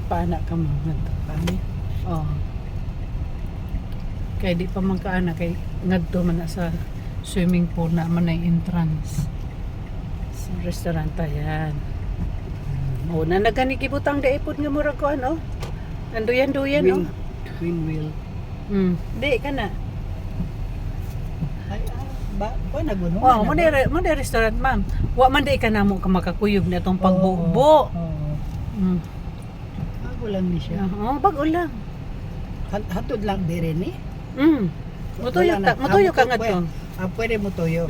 paana ka mo ngadto. Paano? Oh. Kay di pa man kaana kay ngadto man na sa swimming pool na man ay entrance. Sa restaurant yan. Oh, na naganigibutang daipod nga murag ko ano. Anduyan-duyan oh. Windmill. Di ka na. Ay, ba naguno. Oh, mo di restaurant ma'am. Wa man di ka namo ka makakuyog na itong pagbubo. Oo. Bago lang ni siya. Oo, bago lang. Hatod lang dire ni. Mutuyo ka nga to. Pwede mo tuyo.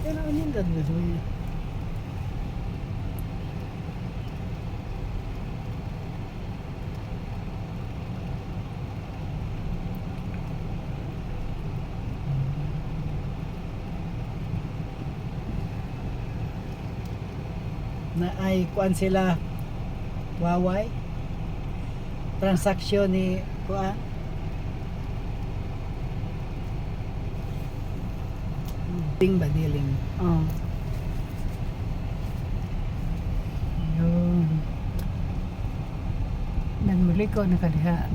Pero ano yung dadlusoy? Na ay kuan sila waway transaksyon ni kuan ding badiling. Oh. Yun. Nagmuli ko na kadiha.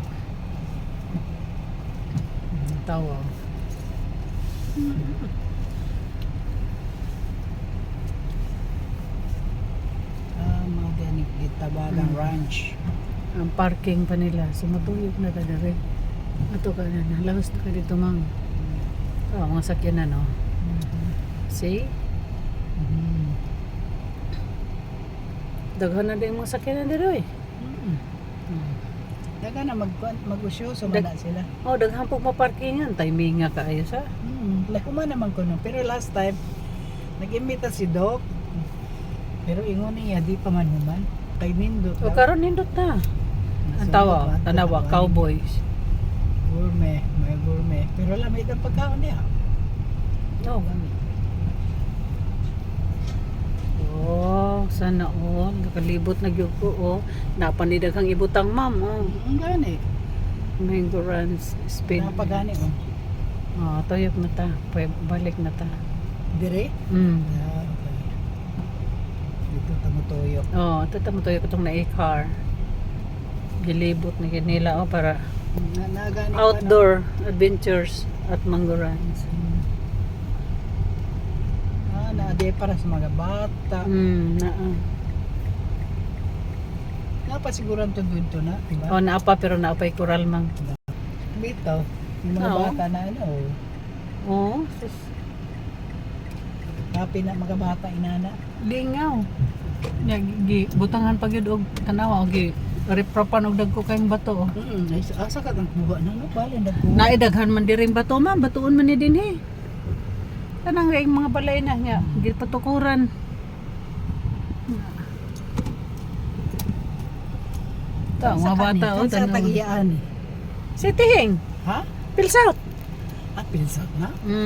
Tawa. Mga ganik gitabagang ranch. Ang parking pa nila. Sumutuyog na kada rin. Ato ka na. Nalabas na ka dito mang. Oh, mga sakyan na no. See? Daghan na din mga sakyan na dito eh. Daga na mag-usyo sumana sila. Oh, daghan po maparkingan. Timing nga kaayo sa. Lakuma naman ko no. Pero last time nag-imbita si Doc. Pero ingon niya di pa man human. Kay nindot. O karon nindot na. Ang tawa, tanawa, cowboys. Gourmet, may gourmet. Pero lamig ang pagkaon niya. No, gani. Oh, sana oh, nakalibot na gyud ko oh. Napanidag kang ibutang ma'am oh. Ang gani. Mango runs speed. Napagani oh. Oh, tuyok na ta. Balik na ta. Dire? Ah, okay. Dito tamutoyo. Oh, ito tamo tuyok itong na-car. Gilibot na gyud nila oh para Nagani outdoor adventures at mango runs. Naade para sa mga bata. Napa siguran to dito na, diba? Oh, naapa pero naapay coral mang. Dito, yung mga Oo. bata na ano, Oh, happy na mga bata inana. lingaw. Nya gi butangan pa gyud og tanawa og gi repropan og dagko kayong bato. Ay, asa ka ang kuha na no, bali nagkuha. Naidaghan man diring bato ma'am, batuon man ni dinhi. Kanang ring mga balay na nya, gipatukuran. Ta mga bata o Sa tanaw. tagiyaan. Sitihing, Ha? Pilsat. Pilsat na?